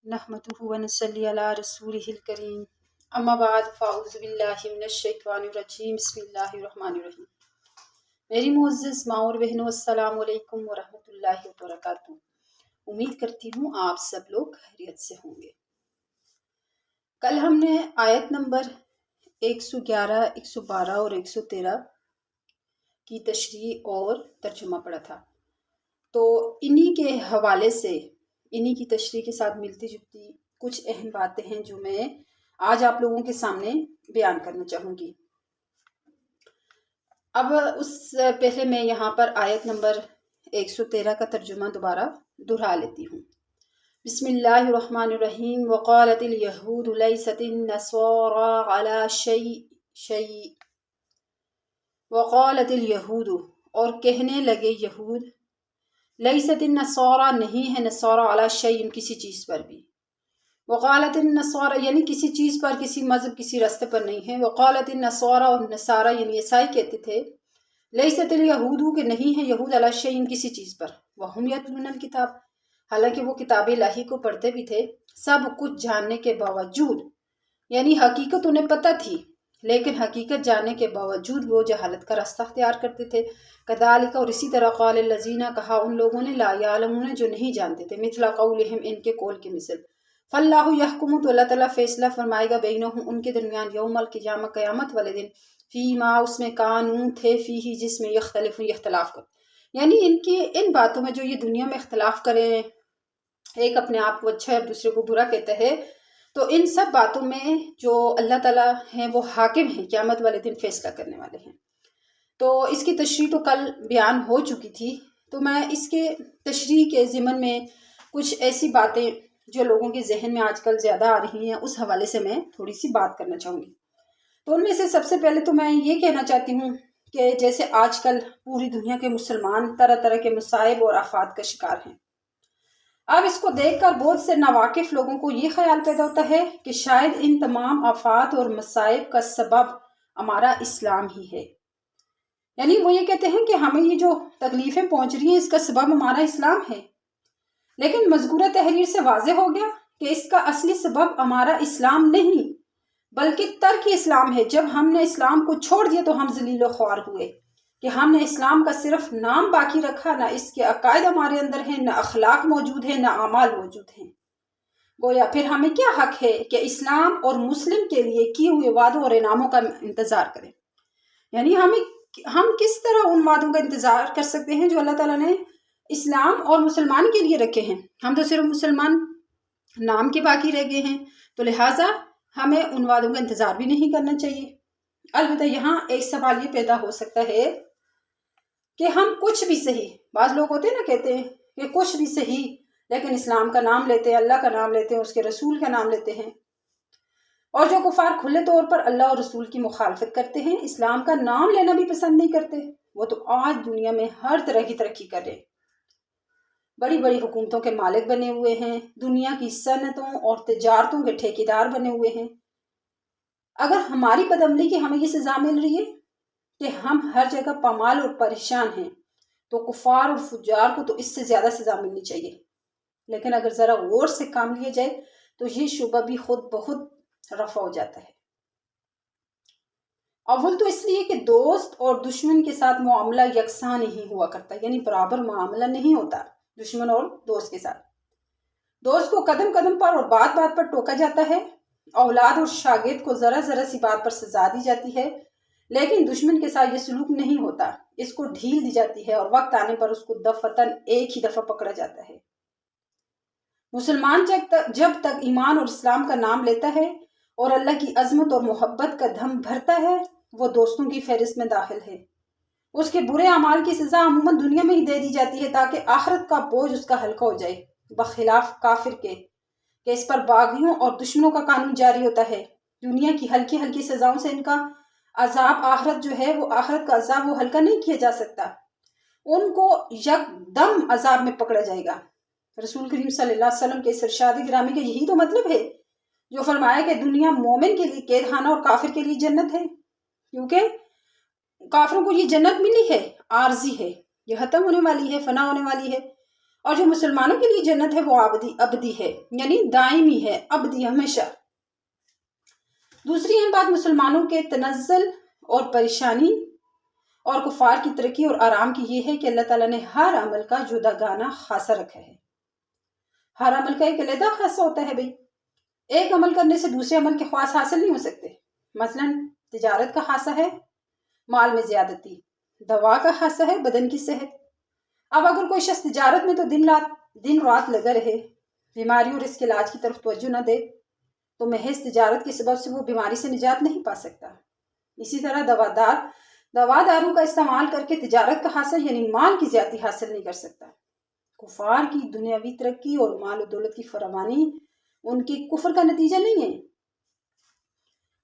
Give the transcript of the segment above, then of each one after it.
नहमदुहु व नसल्ली अला रसूलिहिल करीम अम्मा बाद फ़ाउज़ु बिल्लाहि मिनश शैतानिर रजीम बिस्मिल्लाहिर रहमानिर रहीम। मेरी मुअज़्ज़ज़ माँ और बहनों, अस्सलामु अलैकुम व रहमतुल्लाहि व बरकातुहू। उम्मीद करती हूँ आप सब लोग खैरियत से होंगे। कल हमने आयत नंबर 111, 112 और 113 की तशरीह और तर्जुमा पढ़ा था। तो इन्हीं के हवाले से, इन्हीं की तशरीह के साथ मिलती जुलती कुछ अहम बातें हैं जो मैं आज आप लोगों के सामने बयान करना चाहूँगी। अब उस पहले मैं यहाँ पर आयत नंबर 113 का तर्जुमा दोबारा दोहरा लेती हूँ। बिस्मिल्लाहिर्रहमानिर्रहीम। वक़ालतिल यहूदु लैसतिन नस्वारा अला शैई। वक़ालतिल यहूदु, और कहने लगे यहूद, लैसतिन नस्वारा, नहीं है नस्वारा, अला शैइन, किसी चीज़ पर भी। वक़ालतिन नस्वारा यानी किसी चीज़ पर, किसी मज़हब, किसी रास्ते पर नहीं है। वक़ालतिन नस्वारा, और नसारा यानी ईसाई कहते थे, लैसतिल यहूदु, के नहीं है यहूद, अला शैइन, किसी चीज़ पर। वहुम यतलूनल किताब, हालांकि वो किताब इलाही को पढ़ते भी थे। सब कुछ जानने के बावजूद, यानी हकीकत उन्हें पता थी, लेकिन हकीकत जानने के बावजूद वो जहालत का रास्ता अख्तियार करते थे। कदालिक, और इसी तरह क़ाल लज़ीना, कहा उन लोगों ने, ला यालमून, जो नहीं जानते थे, मिथला क़ौलिहिम, इनके कौल की मिसल। फ़ल्लाहु यहकुमु, तो अल्लाह ताला फैसला फरमाएगा, बैनहुम, उनके दरमियान, यौमल क़ियामत, क़यामत वाले दिन, फ़ीमा, उसमें, कानून थे, फ़ीही, जिसमें, यख्तलिफ़ून, इख्तिलाफ़ कर, यानी इनकी इन बातों में जो ये दुनिया में इख्तिलाफ़ करें, एक अपने आप को अच्छा है दूसरे को बुरा कहते हैं, तो इन सब बातों में जो अल्लाह ताला हैं वो हाकिम हैं, क़यामत वाले दिन फैसला करने वाले हैं। तो इसकी तशरीह तो कल बयान हो चुकी थी, तो मैं इसके तशरीह के ज़िमन में कुछ ऐसी बातें जो लोगों के जहन में आजकल ज़्यादा आ रही हैं, उस हवाले से मैं थोड़ी सी बात करना चाहूँगी। तो उनमें से सबसे पहले तो मैं ये कहना चाहती हूँ कि जैसे आजकल पूरी दुनिया के मुसलमान तरह तरह के मसाइब और आफात का शिकार हैं। अब इसको देखकर बहुत से नावाकिफ लोगों को ये ख्याल पैदा होता है कि शायद इन तमाम आफात और मसाइब का सबब हमारा इस्लाम ही है। यानी वो ये कहते हैं कि हमें ये जो तकलीफ़ें पहुंच रही हैं, इसका सबब हमारा इस्लाम है। लेकिन मज़कूरा तहरीर से वाज़े हो गया कि इसका असली सबब हमारा इस्लाम नहीं, बल्कि तर्क इस्लाम है। जब हमने इस्लाम को छोड़ दिया तो हम ज़लील व ख्वार हुए, कि हमने इस्लाम का सिर्फ नाम बाकी रखा, ना इसके अकायद हमारे अंदर हैं, ना अखलाक मौजूद है, ना अमाल मौजूद हैं। गोया फिर हमें क्या हक है कि इस्लाम और मुस्लिम के लिए किए हुए वादों और इनामों का इंतज़ार करें। यानी हम किस तरह उन वादों का इंतज़ार कर सकते हैं जो अल्लाह ताला ने इस्लाम और मुसलमान के लिए रखे हैं। हम तो सिर्फ मुसलमान नाम के बाकी रह गए हैं, तो लिहाजा हमें उन वादों का इंतज़ार भी नहीं करना चाहिए। अलबत्ता यहाँ एक सवाल ये पैदा हो सकता है कि हम कुछ भी सही, बाज़ लोग होते हैं ना, कहते हैं कि कुछ भी सही, लेकिन इस्लाम का नाम लेते हैं, अल्लाह का नाम लेते हैं, उसके रसूल का नाम लेते हैं। और जो कुफार खुले तौर पर अल्लाह और रसूल की मुखालफत करते हैं, इस्लाम का नाम लेना भी पसंद नहीं करते, वो तो आज दुनिया में हर तरह की तरक्की कर रहे हैं, बड़ी बड़ी हुकूमतों के मालिक बने हुए हैं, दुनिया की सनतों और तिजारतों के ठेकेदार बने हुए हैं। अगर हमारी बदअमली की हमें ये सज़ा मिल रही है कि हम हर जगह पामाल और परेशान हैं, तो कुफार और फुजार को तो इससे ज़्यादा सज़ा मिलनी चाहिए। लेकिन अगर ज़रा गौर से काम लिया जाए तो ये शुबा भी खुद बहुत रफा हो जाता है। अव्वल तो इसलिए कि दोस्त और दुश्मन के साथ मामला यकसां नहीं हुआ करता, यानी बराबर मामला नहीं होता दुश्मन और दोस्त के साथ। दोस्त को कदम कदम पर और बात बात पर टोका जाता है, औलाद और शागिर्द को ज़रा ज़रा सी बात पर सजा दी जाती है, लेकिन दुश्मन के साथ ये सलूक नहीं होता, इसको ढील दी जाती है और वक्त आने पर उसको दफतन एक ही दफ़ा पकड़ा जाता है। मुसलमान जब तक ईमान और इस्लाम का नाम लेता है और अल्लाह की अज़मत और मोहब्बत का दम भरता है, वो दोस्तों की फहरिस्त में दाखिल है। उसके बुरे अमाल की सज़ा अमूमन दुनिया में ही दे दी जाती है, ताकि आखिरत का बोझ उसका हल्का हो जाए, बखिलाफ काफिर के कि इस पर बागियों और दुश्मनों का कानून जारी होता है। दुनिया की हल्की हल्की सज़ाओं से इनका अजाब आखिरत जो है, वो आखिरत का अजाब वो हल्का नहीं किया जा सकता, उनको यकदम अजाब में पकड़ा जाएगा। रसूल करीम सल्लल्लाहु अलैहि वसल्लम के इरशाद गिरामी का यही तो मतलब है, जो फरमाया कि दुनिया मोमिन के लिए कैदखाना और काफिर के लिए जन्नत है, क्योंकि काफिरों को ये जन्नत मिली है, आर्जी है, ये खत्म होने वाली है, फना होने वाली है, اور جو مسلمانوں کے لیے جنت ہے وہ ابدی ہے، یعنی دائمی ہے، ابدی، ہمیشہ۔ دوسری اہم بات مسلمانوں کے تنزل اور پریشانی اور کفار کی ترقی اور آرام کی یہ ہے کہ اللہ تعالیٰ نے ہر عمل کا جداگانہ خاصہ رکھا ہے۔ ہر عمل کا ایک علیحدہ خاصہ ہوتا ہے بھائی۔ ایک عمل کرنے سے دوسرے عمل کے خواص حاصل نہیں ہو سکتے۔ مثلا تجارت کا خاصہ ہے مال میں زیادتی، دوا کا خاصہ ہے بدن کی صحت۔ اب اگر کوئی شخص تجارت میں تو دن رات لگا رہے، بیماری اور اس کے علاج کی طرف توجہ نہ دے، تو محض تجارت کے سبب سے وہ بیماری سے نجات نہیں پا سکتا۔ اسی طرح دوا دارو کا استعمال کر کے تجارت کا حاصل یعنی مال کی زیادتی حاصل نہیں کر سکتا۔ کفار کی دنیاوی ترقی اور مال و دولت کی فراوانی ان کی کفر کا نتیجہ نہیں ہے۔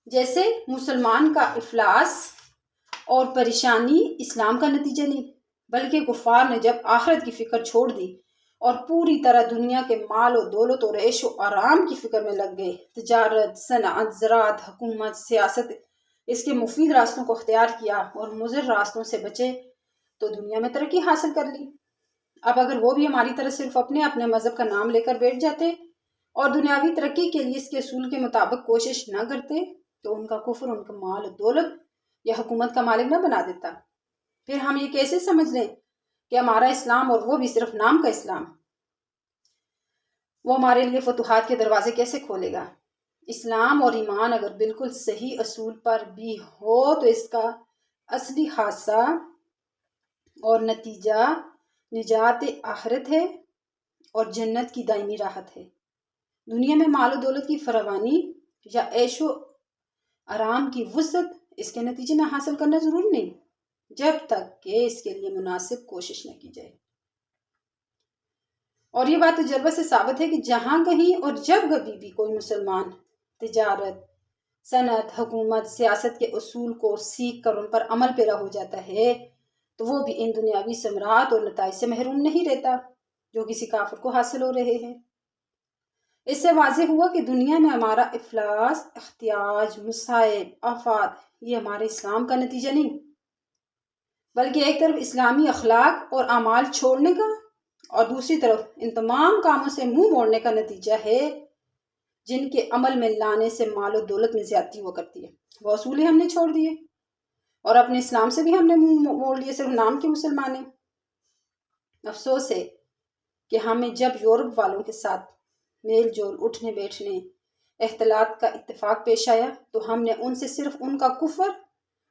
جیسے مسلمان کا افلاس اور پریشانی اسلام کا نتیجہ نہیں، بلکہ کفار نے جب آخرت کی فکر چھوڑ دی اور پوری طرح دنیا کے مال و دولت اور عیش و آرام کی فکر میں لگ گئے، تجارت، صنعت، زراعت، حکومت، سیاست، اس کے مفید راستوں کو اختیار کیا اور مضر راستوں سے بچے، تو دنیا میں ترقی حاصل کر لی۔ اب اگر وہ بھی ہماری طرح صرف اپنے مذہب کا نام لے کر بیٹھ جاتے اور دنیاوی ترقی کے لیے اس کے اصول کے مطابق کوشش نہ کرتے، تو ان کا کفر ان کا مال و دولت یا حکومت کا مالک نہ بنا دیتا۔ پھر ہم یہ کیسے سمجھ لیں کہ ہمارا اسلام اور وہ بھی صرف نام کا اسلام، وہ ہمارے لیے فتوحات کے دروازے کیسے کھولے گا؟ اسلام اور ایمان اگر بالکل صحیح اصول پر بھی ہو تو اس کا اصلی خاصہ اور نتیجہ نجات آخرت ہے اور جنت کی دائمی راحت ہے۔ دنیا میں مال و دولت کی فراوانی یا عیش و آرام کی وسعت اس کے نتیجے میں حاصل کرنا ضروری نہیں، جب تک کہ اس کے لیے مناسب کوشش نہ کی جائے۔ اور یہ بات تجربہ سے ثابت ہے کہ جہاں کہیں اور جب کبھی بھی کوئی مسلمان تجارت، صنعت، حکومت، سیاست کے اصول کو سیکھ کر ان پر عمل پیرا ہو جاتا ہے، تو وہ بھی ان دنیاوی ثمرات اور نتائج سے محروم نہیں رہتا جو کسی کافر کو حاصل ہو رہے ہیں۔ اس سے واضح ہوا کہ دنیا میں ہمارا افلاس، احتیاج، مصائب، آفات یہ ہمارے اسلام کا نتیجہ نہیں، بلکہ ایک طرف اسلامی اخلاق اور اعمال چھوڑنے کا اور دوسری طرف ان تمام کاموں سے منہ موڑنے کا نتیجہ ہے جن کے عمل میں لانے سے مال و دولت میں زیادتی ہوا کرتی ہے۔ وہ اصول ہم نے چھوڑ دیے اور اپنے اسلام سے بھی ہم نے منہ موڑ لیے، صرف نام کے مسلمان ہیں۔ افسوس ہے کہ ہمیں جب یورپ والوں کے ساتھ میل جول، اٹھنے بیٹھنے، اختلاط کا اتفاق پیش آیا تو ہم نے ان سے صرف ان کا کفر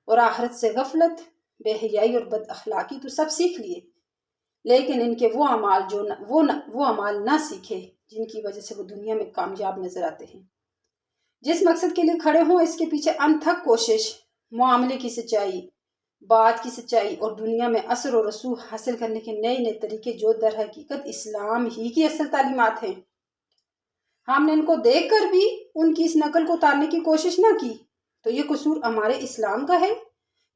اور آخرت سے غفلت، بے حیائی اور بد اخلاقی تو سب سیکھ لیے، لیکن ان کے وہ اعمال نہ سیکھے جن کی وجہ سے وہ دنیا میں کامیاب نظر آتے ہیں۔ جس مقصد کے لیے کھڑے ہوں اس کے پیچھے انتھک کوشش، معاملے کی سچائی، بات کی سچائی اور دنیا میں اثر و رسوخ حاصل کرنے کے نئے نئے طریقے جو در حقیقت اسلام ہی کی اصل تعلیمات ہیں، ہم نے ان کو دیکھ کر بھی ان کی اس نقل کو اتارنے کی کوشش نہ کی، تو یہ قصور ہمارے اسلام کا ہے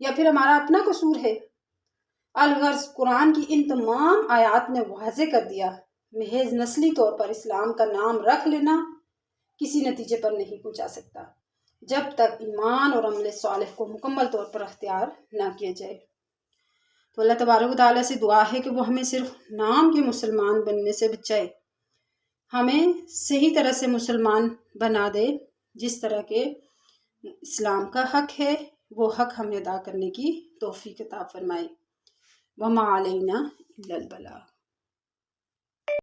یا پھر ہمارا اپنا قصور ہے؟ الغرض قرآن کی ان تمام آیات نے واضح کر دیا، محض نسلی طور پر اسلام کا نام رکھ لینا کسی نتیجے پر نہیں پہنچا سکتا جب تک ایمان اور عمل صالح کو مکمل طور پر اختیار نہ کیا جائے۔ تو اللہ تبارک و تعالیٰ سے دعا ہے کہ وہ ہمیں صرف نام کے مسلمان بننے سے بچائے، ہمیں صحیح طرح سے مسلمان بنا دے، جس طرح کے اسلام کا حق ہے وہ حق ہمیں ادا کرنے کی توفیق عطا فرمائے۔ وما علینا الا البلاغ۔